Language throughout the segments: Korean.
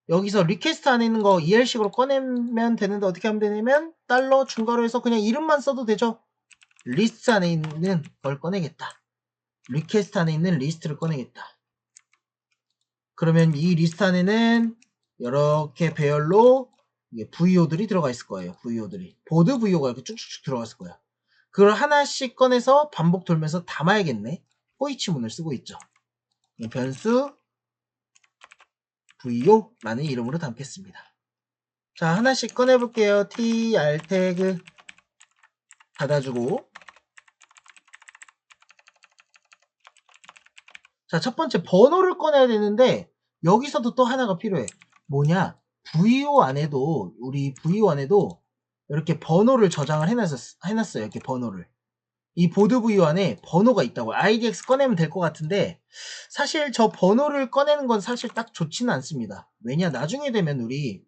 여기서 리퀘스트 안에 있는 거 EL식으로 꺼내면 되는데 어떻게 하면 되냐면 달러 중괄호 해서 그냥 이름만 써도 되죠. 리스트 안에 있는 걸 꺼내겠다. 리퀘스트 안에 있는 리스트를 꺼내겠다. 그러면 이 리스트 안에는 이렇게 배열로 VO들이 들어가 있을 거예요. VO들이. 보드 VO가 이렇게 쭉쭉쭉 들어갔을 거야. 그걸 하나씩 꺼내서 반복 돌면서 담아야겠네. 호이치문을 쓰고 있죠. 변수 VO라는 이름으로 담겠습니다. 자, 하나씩 꺼내볼게요. tr 태그 닫아주고. 자, 첫 번째 번호를 꺼내야 되는데 여기서도 또 하나가 필요해. 뭐냐? VO 안에도 우리 VO 안에도 이렇게 번호를 저장을 해놨어요. 이렇게 번호를. 이 보드 VO 안에 번호가 있다고. IDX 꺼내면 될 것 같은데 사실 저 번호를 꺼내는 건 사실 딱 좋지는 않습니다. 왜냐? 나중에 되면 우리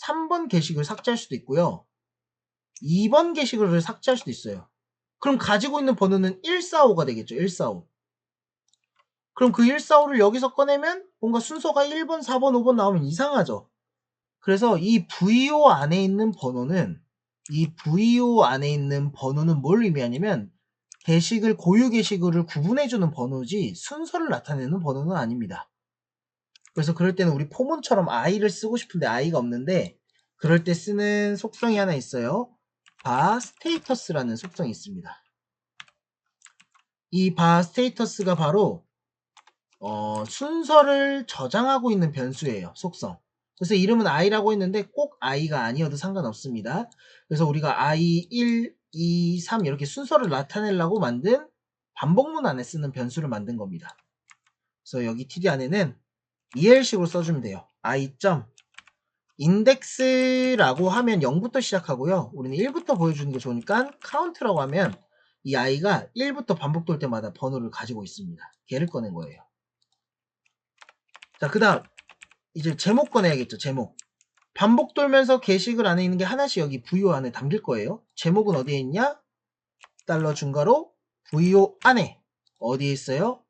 3번 게시글 삭제할 수도 있고요. 2번 게시글을 삭제할 수도 있어요. 그럼 가지고 있는 번호는 145가 되겠죠. 145. 그럼 그 145를 여기서 꺼내면 뭔가 순서가 1번, 4번, 5번 나오면 이상하죠. 그래서 이 VO 안에 있는 번호는 뭘 의미하냐면 게시글, 고유 게시글을 구분해주는 번호지 순서를 나타내는 번호는 아닙니다. 그래서 그럴 때는 우리 포문처럼 i를 쓰고 싶은데 i가 없는데 그럴 때 쓰는 속성이 하나 있어요. 바 스테이터스라는 속성이 있습니다. 이 바 스테이터스가 바로 순서를 저장하고 있는 변수예요. 속성. 그래서 이름은 i라고 했는데 꼭 i가 아니어도 상관없습니다. 그래서 우리가 i 1, 2, 3 이렇게 순서를 나타내려고 만든 반복문 안에 쓰는 변수를 만든 겁니다. 그래서 여기 td 안에는 el식으로 써주면 돼요. i. index라고 하면 0부터 시작하고요. 우리는 1부터 보여주는 게 좋으니까 count라고 하면 이 i가 1부터 반복 돌 때마다 번호를 가지고 있습니다. 걔를 꺼낸 거예요. 자, 그 다음 이제 제목 꺼내야겠죠. 제목. 반복 돌면서 게시글 안에 있는 게 하나씩 여기 VO 안에 담길 거예요. 제목은 어디에 있냐? 달러 중괄호 VO 안에 어디에 있어요?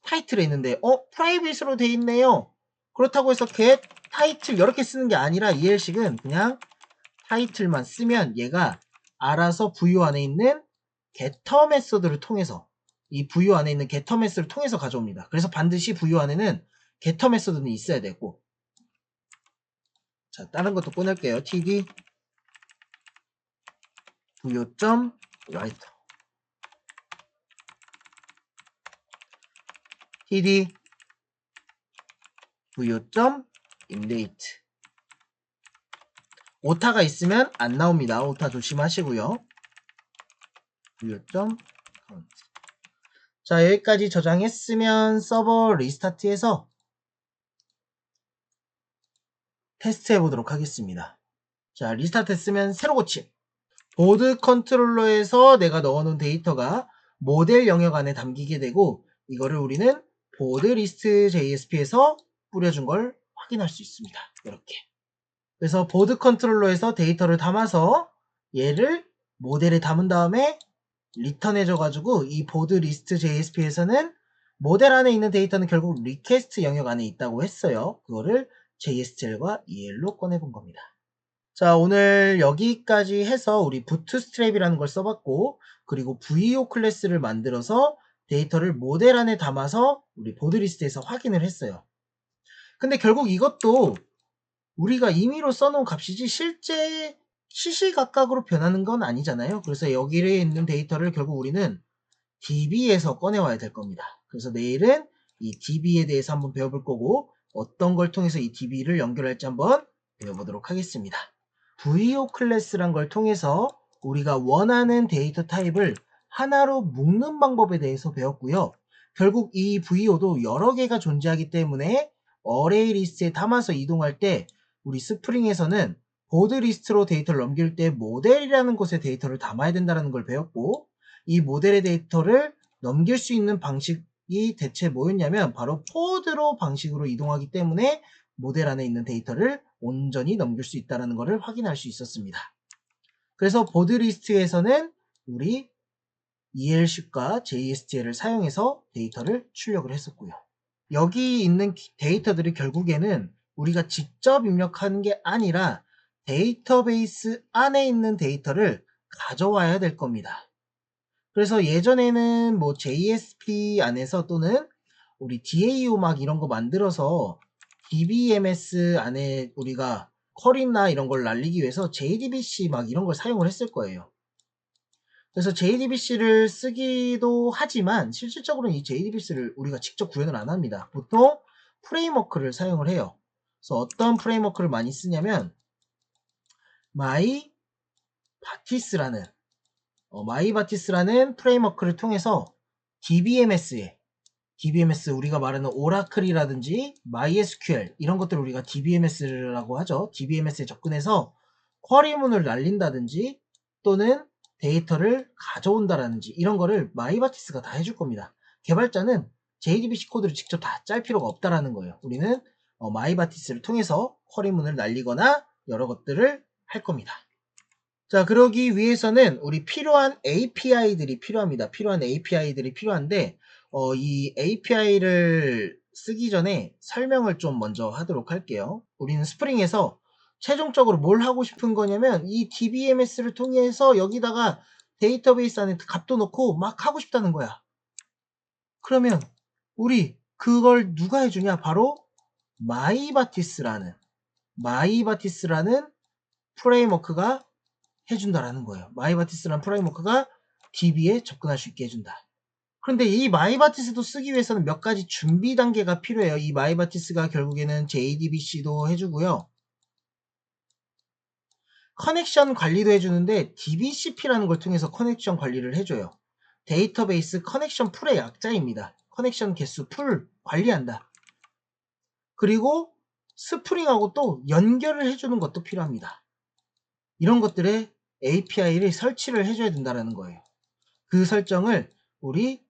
타이틀에 있는데 프라이빗으로 돼 있네요. 그렇다고 해서 get 타이틀 이렇게 쓰는 게 아니라 EL식은 그냥 타이틀만 쓰면 얘가 알아서 VO 안에 있는 getter 메소드를 통해서 이 VO 안에 있는 getter 메소드를 통해서 가져옵니다. 그래서 반드시 VO 안에는 getter 메소드는 있어야 되고. 자, 다른 것도 꺼낼게요. td VO.writer td VO.indate 오타가 있으면 안 나옵니다. 오타 조심하시고요. VO.count 자, 여기까지 저장했으면 서버 리스타트해서 테스트 해보도록 하겠습니다. 자, 리스타트 했으면 새로 고침. 보드 컨트롤러에서 내가 넣어놓은 데이터가 모델 영역 안에 담기게 되고 이거를 우리는 보드 리스트 JSP에서 뿌려준 걸 확인할 수 있습니다. 이렇게. 그래서 보드 컨트롤러에서 데이터를 담아서 얘를 모델에 담은 다음에 리턴해줘가지고 이 보드 리스트 JSP에서는 모델 안에 있는 데이터는 결국 리퀘스트 영역 안에 있다고 했어요. 그거를 JSTL과 EL로 꺼내본 겁니다. 자, 오늘 여기까지 해서 우리 부트스트랩이라는 걸 써봤고 그리고 VO 클래스를 만들어서 데이터를 모델 안에 담아서 우리 보드 리스트에서 확인을 했어요. 근데 결국 이것도 우리가 임의로 써놓은 값이지 실제 시시각각으로 변하는 건 아니잖아요. 그래서 여기에 있는 데이터를 결국 우리는 DB에서 꺼내와야 될 겁니다. 그래서 내일은 이 DB에 대해서 한번 배워볼 거고 어떤 걸 통해서 이 DB를 연결할지 한번 배워보도록 하겠습니다. VO 클래스란 걸 통해서 우리가 원하는 데이터 타입을 하나로 묶는 방법에 대해서 배웠고요. 결국 이 VO도 여러 개가 존재하기 때문에 어레이 리스트에 담아서 이동할 때 우리 스프링에서는 보드 리스트로 데이터를 넘길 때 모델이라는 곳에 데이터를 담아야 된다는 걸 배웠고 이 모델의 데이터를 넘길 수 있는 방식이 대체 뭐였냐면 바로 포드로 방식으로 이동하기 때문에 모델 안에 있는 데이터를 온전히 넘길 수 있다는 것을 확인할 수 있었습니다. 그래서 보드 리스트에서는 우리 EL식과 JSTL을 사용해서 데이터를 출력을 했었고요. 여기 있는 데이터들이 결국에는 우리가 직접 입력하는 게 아니라 데이터베이스 안에 있는 데이터를 가져와야 될 겁니다. 그래서 예전에는 뭐 JSP 안에서 또는 우리 DAO 막 이런 거 만들어서 DBMS 안에 우리가 쿼리나 이런 걸 날리기 위해서 JDBC 막 이런 걸 사용을 했을 거예요. 그래서 JDBC를 쓰기도 하지만 실질적으로는 이 JDBC를 우리가 직접 구현을 안 합니다. 보통 프레임워크를 사용을 해요. 그래서 어떤 프레임워크를 많이 쓰냐면 마이바티스라는 프레임워크를 통해서 DBMS 우리가 말하는 오라클이라든지 MySQL 이런 것들을 우리가 DBMS라고 하죠. DBMS에 접근해서 쿼리문을 날린다든지 또는 데이터를 가져온다라든지 이런 거를 마이바티스가 다 해줄 겁니다. 개발자는 JDBC 코드를 직접 다 짤 필요가 없다라는 거예요. 우리는 마이바티스를 통해서 쿼리문을 날리거나 여러 것들을 할 겁니다. 자, 그러기 위해서는 우리 필요한 API들이 필요합니다. 필요한데 이 API를 쓰기 전에 설명을 좀 먼저 하도록 할게요. 우리는 스프링에서 최종적으로 뭘 하고 싶은 거냐면 이 DBMS를 통해서 여기다가 데이터베이스 안에 값도 넣고 막 하고 싶다는 거야. 그러면 우리 그걸 누가 해주냐? 바로 마이바티스라는 프레임워크가 해준다라는 거예요. 마이바티스라는 프레임워크가 DB에 접근할 수 있게 해준다. 그런데 이 마이바티스도 쓰기 위해서는 몇 가지 준비 단계가 필요해요. 이 마이바티스가 결국에는 JDBC도 해주고요. 커넥션 관리도 해주는데 DBCP라는 걸 통해서 커넥션 관리를 해줘요. 데이터베이스 커넥션 풀의 약자입니다. 커넥션 개수 풀 관리한다. 그리고 스프링하고 또 연결을 해주는 것도 필요합니다. 이런 것들에 API를 설치를 해줘야 된다는 거예요. 그 설정을 우리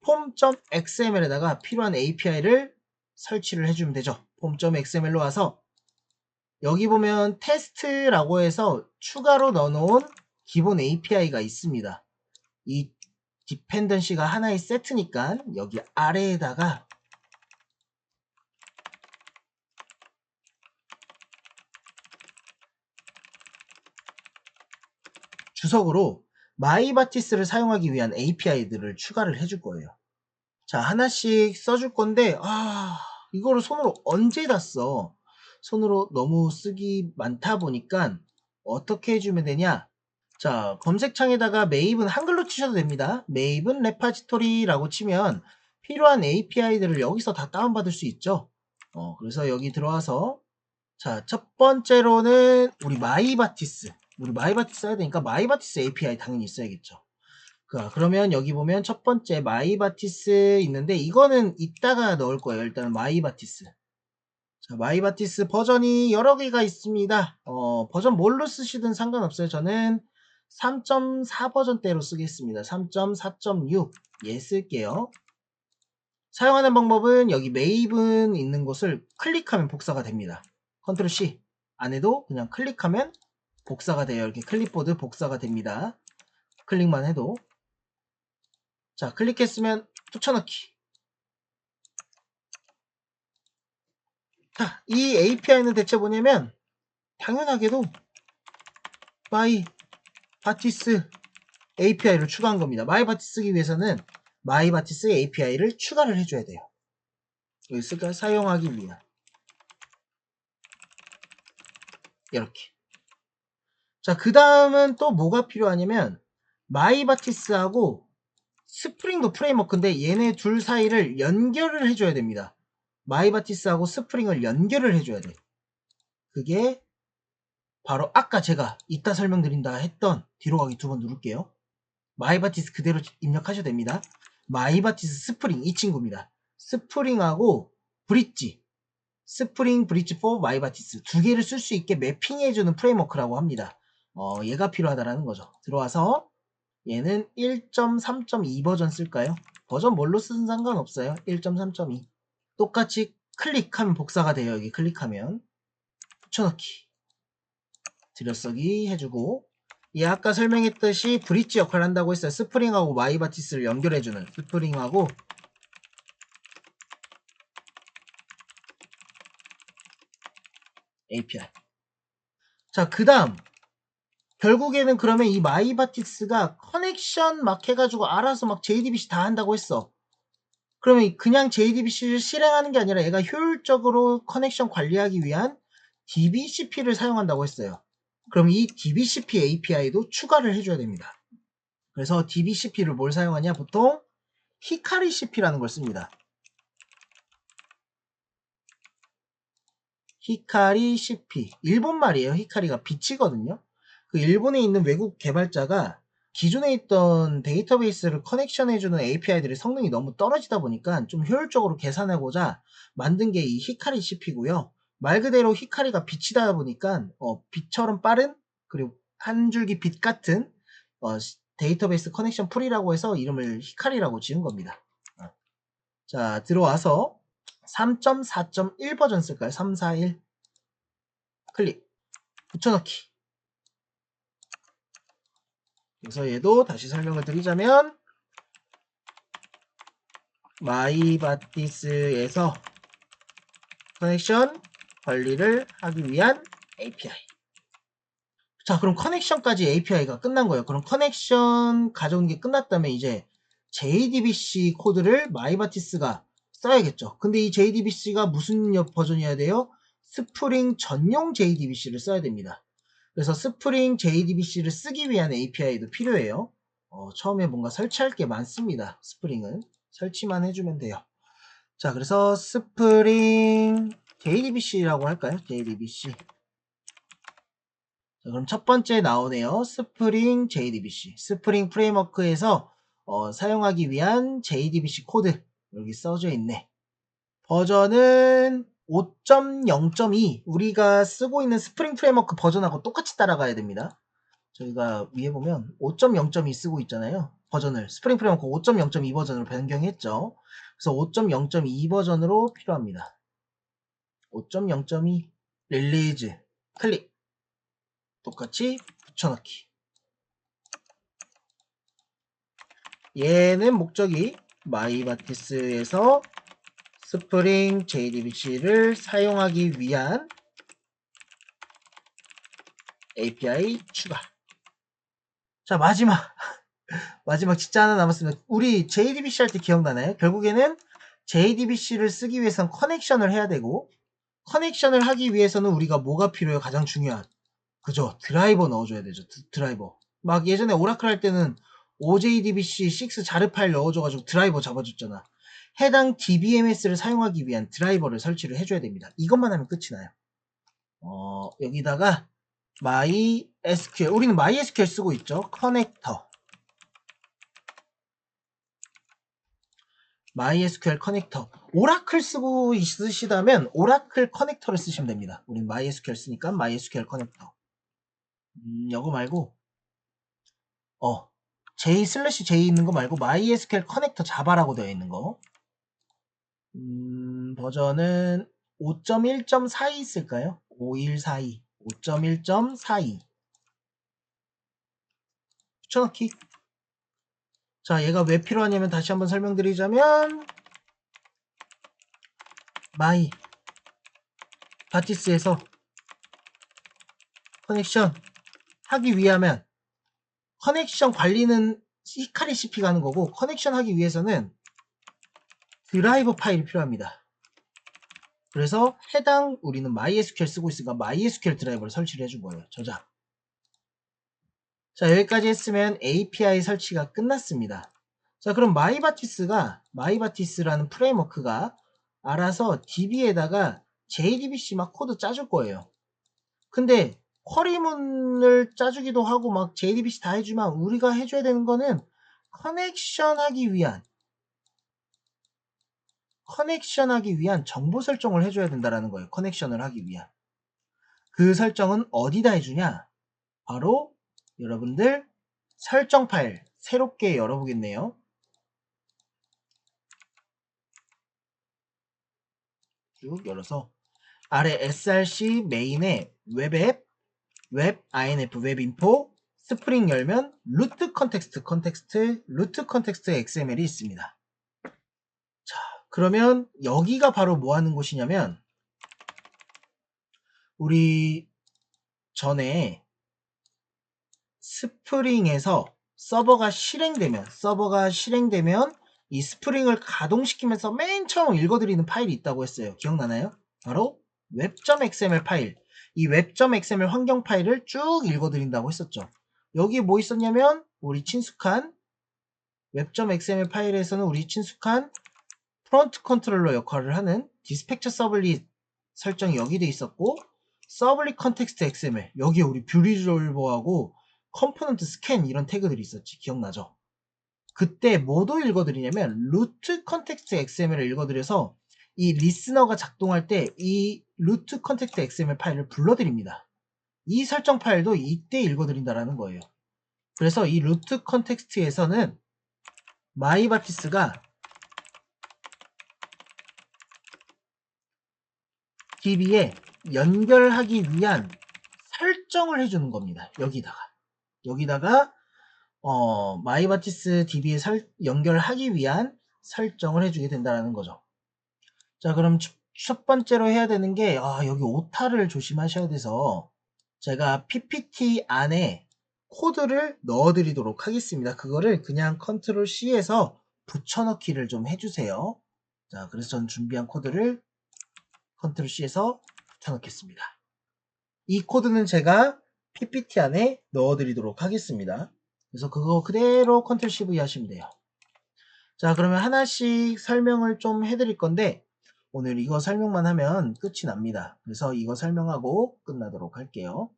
form.xml에다가 필요한 API를 설치를 해주면 되죠. form.xml로 와서 여기 보면 테스트라고 해서 추가로 넣어놓은 기본 API가 있습니다. 이 디펜던시가 하나의 세트니까 여기 아래에다가 주석으로 마이바티스를 사용하기 위한 API들을 추가를 해줄 거예요. 자, 하나씩 써줄 건데 이거를 손으로 언제 다 써? 손으로 너무 쓰기 많다 보니까 어떻게 해주면 되냐? 자, 검색창에다가 메이븐 한글로 치셔도 됩니다. 메이븐 레파지토리라고 치면 필요한 API들을 여기서 다 다운받을 수 있죠. 그래서 여기 들어와서 자, 첫 번째로는 우리 마이바티스 써야 되니까 마이바티스 API 당연히 있어야겠죠. 그러면 여기 보면 첫 번째 마이바티스 있는데 이거는 이따가 넣을 거예요. 일단은 마이바티스. 자, 마이바티스 버전이 여러 개가 있습니다. 버전 뭘로 쓰시든 상관없어요. 저는 3.4 버전대로 쓰겠습니다. 3.4.6 쓸게요. 사용하는 방법은 여기 메이븐 있는 곳을 클릭하면 복사가 됩니다. 컨트롤 C 안 해도 그냥 클릭하면 복사가 돼요. 이렇게 클립보드 복사가 됩니다. 클릭만 해도. 자, 클릭했으면 붙여넣기. 자, 이 API는 대체 뭐냐면 당연하게도 마이바티스 API를 추가한 겁니다. 마이바티스 쓰기 위해서는 마이바티스 API를 추가를 해줘야 돼요. 여기서 사용하기 위한 이렇게. 자, 그 다음은 또 뭐가 필요하냐면 마이바티스하고 스프링도 프레임워크인데 얘네 둘 사이를 연결을 해줘야 됩니다. 마이바티스하고 스프링을 연결을 해줘야 돼. 그게 바로 아까 제가 이따 설명드린다 했던 뒤로 가기 2번 누를게요. 마이바티스 그대로 입력하셔도 됩니다. 마이바티스 스프링 이 친구입니다. 스프링하고 브릿지 스프링 브릿지 4 마이바티스 두 개를 쓸 수 있게 매핑해주는 프레임워크라고 합니다. 얘가 필요하다라는 거죠. 들어와서 얘는 1.3.2 버전 쓸까요? 버전 뭘로 쓰든 상관없어요. 1.3.2 똑같이 클릭하면 복사가 돼요. 여기 클릭하면 붙여넣기 들여쓰기 해주고 얘 아까 설명했듯이 브릿지 역할을 한다고 했어요. 스프링하고 마이바티스를 연결해주는 스프링하고 API. 자, 그 다음 결국에는 그러면 이 마이바티스가 커넥션 막 해가지고 알아서 막 JDBC 다 한다고 했어. 그러면 그냥 JDBC를 실행하는 게 아니라 얘가 효율적으로 커넥션 관리하기 위한 DBCP를 사용한다고 했어요. 그럼 이 DBCP API도 추가를 해줘야 됩니다. 그래서 DBCP를 뭘 사용하냐? 보통 히카리 CP라는 걸 씁니다. 히카리 CP. 일본 말이에요. 히카리가 빛이거든요. 그 일본에 있는 외국 개발자가 기존에 있던 데이터베이스를 커넥션해주는 API들의 성능이 너무 떨어지다 보니까 좀 효율적으로 계산하고자 만든 게 이 히카리 CP고요. 말 그대로 히카리가 빛이다 보니까 빛처럼 빠른 그리고 한 줄기 빛 같은 데이터베이스 커넥션 풀이라고 해서 이름을 히카리라고 지은 겁니다. 자, 들어와서 3.4.1 버전 쓸까요? 341 클릭 붙여넣기. 그래서 얘도 다시 설명을 드리자면 마이바티스에서 커넥션 관리를 하기 위한 API. 자, 그럼 커넥션까지 API가 끝난 거예요. 그럼 커넥션 가져오는 게 끝났다면 이제 JDBC 코드를 마이바티스가 써야겠죠. 근데 이 JDBC가 무슨 버전이어야 돼요? 스프링 전용 JDBC를 써야 됩니다. 그래서 스프링 JDBC를 쓰기 위한 API도 필요해요. 처음에 뭔가 설치할 게 많습니다. 스프링은 설치만 해주면 돼요. 자, 그래서 스프링 JDBC라고 할까요? JDBC. 자, 그럼 첫 번째 나오네요. 스프링 JDBC. 스프링 프레임워크에서 사용하기 위한 JDBC 코드 여기 써져 있네. 버전은 5.0.2 우리가 쓰고 있는 스프링 프레임워크 버전하고 똑같이 따라가야 됩니다. 저희가 위에 보면 5.0.2 쓰고 있잖아요. 버전을 스프링 프레임워크 5.0.2 버전으로 변경했죠. 그래서 5.0.2 버전으로 필요합니다. 5.0.2 릴리즈 클릭 똑같이 붙여넣기. 얘는 목적이 마이바티스에서 스프링 JDBC를 사용하기 위한 API 추가. 자, 마지막 진짜 하나 남았습니다. 우리 JDBC 할 때 기억나나요? 결국에는 JDBC를 쓰기 위해서는 커넥션을 해야 되고 커넥션을 하기 위해서는 우리가 뭐가 필요해요? 가장 중요한 그죠? 드라이버 넣어줘야 되죠. 드라이버. 막 예전에 오라클 할 때는 OJDBC6 자르 파일 넣어줘가지고 드라이버 잡아줬잖아. 해당 DBMS를 사용하기 위한 드라이버를 설치를 해줘야 됩니다. 이것만 하면 끝이 나요. 여기다가 MySQL 우리는 MySQL 쓰고 있죠. 커넥터 MySQL 커넥터 오라클 쓰고 있으시다면 오라클 커넥터를 쓰시면 됩니다. 우리는 MySQL 쓰니까 MySQL 커넥터 이거 말고 J/J 있는 거 말고 MySQL 커넥터 자바라고 되어 있는 거 버전은 5.1.42 있을까요? 5142 5.1.42 붙여넣기. 자, 얘가 왜 필요하냐면 다시 한번 설명드리자면 마이 바티스에서 커넥션 하기 위하면 커넥션 관리는 히카리 CP가 하는 거고 커넥션 하기 위해서는 드라이버 파일이 필요합니다. 그래서 해당 우리는 MySQL 쓰고 있으니까 MySQL 드라이버를 설치를 해준 거예요. 저장. 자, 여기까지 했으면 API 설치가 끝났습니다. 자, 그럼 마이바티스라는 프레임워크가 알아서 DB에다가 JDBC 막 코드 짜줄 거예요. 근데 쿼리문을 짜주기도 하고 막 JDBC 다 해주면 우리가 해줘야 되는 거는 커넥션 하기 위한 정보 설정을 해줘야 된다는 거예요. 커넥션을 하기 위한. 그 설정은 어디다 해주냐? 바로 여러분들 설정 파일 새롭게 열어보겠네요. 쭉 열어서 아래 src 메인에 웹앱, 웹 inf, 웹인포, 스프링 열면 루트 컨텍스트, 루트 컨텍스트 XML이 있습니다. 자, 그러면 여기가 바로 뭐 하는 곳이냐면 우리 전에 스프링에서 서버가 실행되면 이 스프링을 가동시키면서 맨 처음 읽어드리는 파일이 있다고 했어요. 기억나나요? 바로 web.xml 파일. 이 web.xml 환경 파일을 쭉 읽어드린다고 했었죠. 여기 뭐 있었냐면 우리 친숙한 web.xml 파일에서는 우리 친숙한 프론트 컨트롤러 역할을 하는 디스패처 서블릿 설정이 여기 돼 있었고, 서블릿 컨텍스트 XML 여기에 우리 뷰 리졸버하고 컴포넌트 스캔 이런 태그들이 있었지. 기억나죠? 그때 뭐도 읽어드리냐면 루트 컨텍스트 XML을 읽어드려서 이 리스너가 작동할 때 이 루트 컨텍스트 XML 파일을 불러드립니다. 이 설정 파일도 이때 읽어드린다라는 거예요. 그래서 이 루트 컨텍스트에서는 마이바티스가 DB에 연결하기 위한 설정을 해주는 겁니다. 여기다가 마이바티스 DB에 연결하기 위한 설정을 해주게 된다는 거죠. 자, 그럼 첫 번째로 해야 되는 게 여기 오타를 조심하셔야 돼서 제가 PPT 안에 코드를 넣어드리도록 하겠습니다. 그거를 그냥 컨트롤 C에서 붙여넣기를 좀 해주세요. 자, 그래서 전 준비한 코드를 컨트롤 C에서 붙여넣겠습니다. 이 코드는 제가 PPT 안에 넣어드리도록 하겠습니다. 그래서 그거 그대로 컨트롤 CV 하시면 돼요. 자, 그러면 하나씩 설명을 좀 해드릴 건데 오늘 이거 설명만 하면 끝이 납니다. 그래서 이거 설명하고 끝나도록 할게요.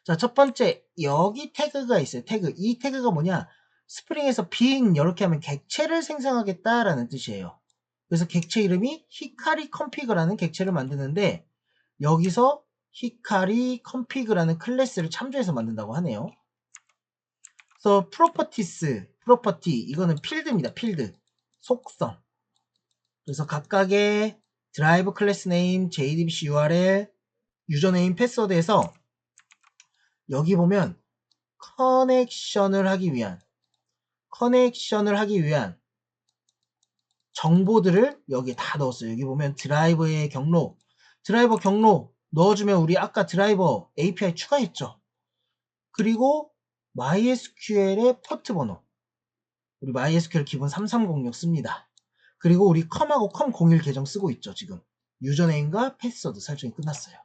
자, 첫 번째 여기 태그가 있어요. 이 태그가 뭐냐, 스프링에서 빈 이렇게 하면 객체를 생성하겠다라는 뜻이에요. 그래서 객체 이름이 히카리 컴피그라는 객체를 만드는데 여기서 히카리 컴피그라는 클래스를 참조해서 만든다고 하네요. 그래서 프로퍼티 이거는 필드입니다. 필드 속성. 그래서 각각의 드라이브 클래스 네임, JDBC URL, 유저네임, 패스워드에서 여기 보면 커넥션을 하기 위한 정보들을 여기에 다 넣었어요. 여기 보면 드라이버 경로 넣어주면 우리 아까 드라이버 API 추가했죠. 그리고 MySQL의 포트 번호, 우리 MySQL 기본 3306 씁니다. 그리고 우리 컴하고 컴01 계정 쓰고 있죠. 지금 유저네임과 패스워드 설정이 끝났어요.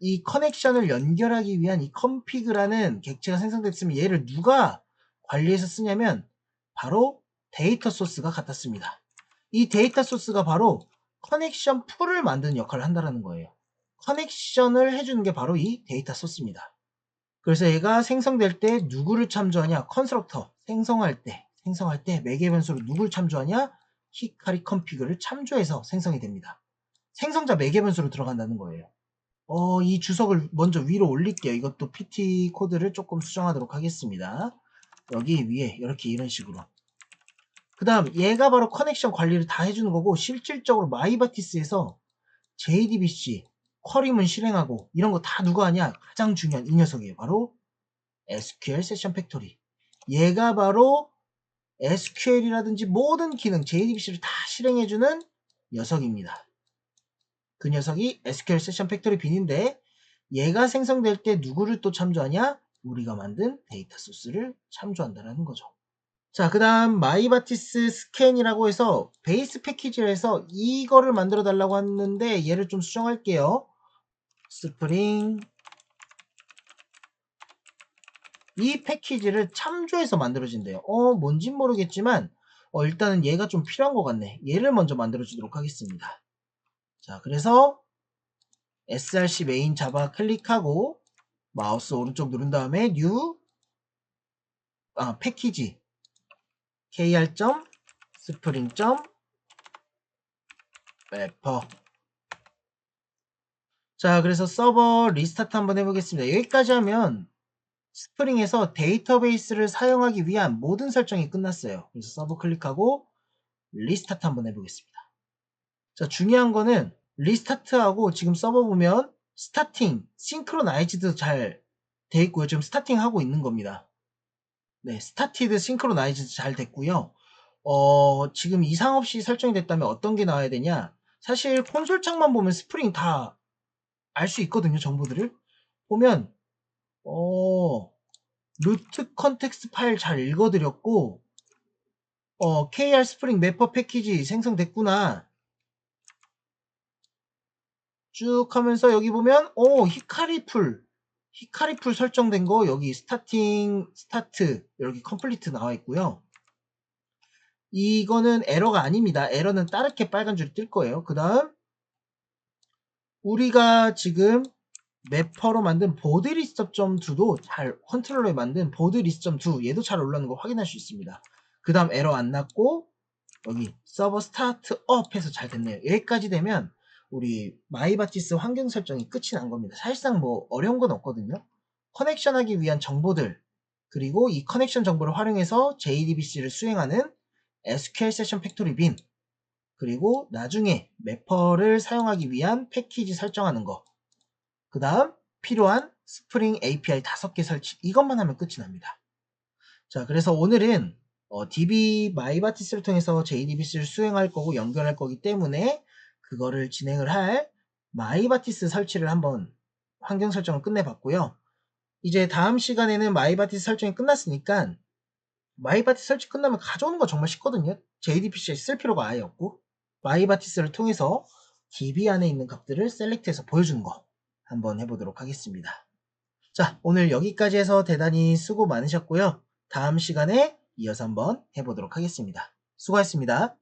이 커넥션을 연결하기 위한 이 컴피그라는 객체가 생성됐으면 얘를 누가 관리해서 쓰냐면 바로 데이터 소스가 같았습니다. 이 데이터 소스가 바로 커넥션 풀을 만드는 역할을 한다는 거예요. 커넥션을 해주는 게 바로 이 데이터 소스입니다. 그래서 얘가 생성될 때 누구를 참조하냐, 컨스트럭터 생성할 때 매개 변수로 누구를 참조하냐, 히카리 컴피그를 참조해서 생성이 됩니다. 생성자 매개 변수로 들어간다는 거예요. 이 주석을 먼저 위로 올릴게요. 이것도 PT 코드를 조금 수정하도록 하겠습니다. 여기 위에 이렇게 이런 식으로. 그 다음 얘가 바로 커넥션 관리를 다 해주는 거고, 실질적으로 마이바티스에서 JDBC 쿼리문 실행하고 이런 거 다 누가 하냐, 가장 중요한 이 녀석이에요. 바로 SQL 세션 팩토리. 얘가 바로 SQL이라든지 모든 기능 JDBC를 다 실행해주는 녀석입니다. 그 녀석이 SQL 세션 팩토리 빈인데 얘가 생성될 때 누구를 또 참조하냐, 우리가 만든 데이터 소스를 참조한다는 거죠. 자, 그 다음 마이바티스 스캔이라고 해서 베이스 패키지를 해서 이거를 만들어 달라고 했는데 얘를 좀 수정할게요. 스프링 이 패키지를 참조해서 만들어진대요. 뭔진 모르겠지만 일단은 얘가 좀 필요한 것 같네. 얘를 먼저 만들어 주도록 하겠습니다. 자, 그래서 src 메인 자바 클릭하고 마우스 오른쪽 누른 다음에 new 패키지 kr.spring.wrapper. 자, 그래서 서버 리스타트 한번 해보겠습니다. 여기까지 하면 스프링에서 데이터베이스를 사용하기 위한 모든 설정이 끝났어요. 그래서 서버 클릭하고 리스타트 한번 해보겠습니다. 자, 중요한 거는 리스타트하고 지금 서버 보면 스타팅, 싱크로나이즈도 잘 돼 있고요. 지금 스타팅 하고 있는 겁니다. 네, 스타티드 싱크로나이즈도 잘 됐고요. 지금 이상 없이 설정이 됐다면 어떤 게 나와야 되냐? 사실 콘솔 창만 보면 스프링 다 알 수 있거든요. 정보들을. 보면 루트 컨텍스트 파일 잘 읽어드렸고 KR 스프링 매퍼 패키지 생성됐구나. 쭉 하면서 여기 보면 히카리풀 설정된 거 여기 스타트 여기 컴플리트 나와 있고요. 이거는 에러가 아닙니다. 에러는 따르게 빨간 줄이 뜰 거예요. 그 다음 우리가 지금 매퍼로 만든 보드 리스트업.2도 잘 컨트롤러에 만든 보드 리스트업.2 얘도 잘 올라오는 거 확인할 수 있습니다. 그 다음 에러 안 났고 여기 서버 스타트업 해서 잘 됐네요. 여기까지 되면 우리 마이바티스 환경 설정이 끝이 난 겁니다. 사실상 뭐 어려운 건 없거든요. 커넥션 하기 위한 정보들 그리고 이 커넥션 정보를 활용해서 JDBC를 수행하는 SQL 세션 팩토리 빈 그리고 나중에 매퍼를 사용하기 위한 패키지 설정하는 거 그 다음 필요한 스프링 API 5개 설치 이것만 하면 끝이 납니다. 자 그래서 오늘은 DB 마이바티스를 통해서 JDBC를 수행할 거고 연결할 거기 때문에 그거를 진행을 할 마이바티스 설치를 한번 환경 설정을 끝내봤고요. 이제 다음 시간에는 마이바티스 설정이 끝났으니까 마이바티스 설치 끝나면 가져오는 거 정말 쉽거든요. JDBC에 쓸 필요가 아예 없고 마이바티스를 통해서 DB 안에 있는 값들을 셀렉트해서 보여주는 거 한번 해보도록 하겠습니다. 자, 오늘 여기까지 해서 대단히 수고 많으셨고요. 다음 시간에 이어서 한번 해보도록 하겠습니다. 수고하셨습니다.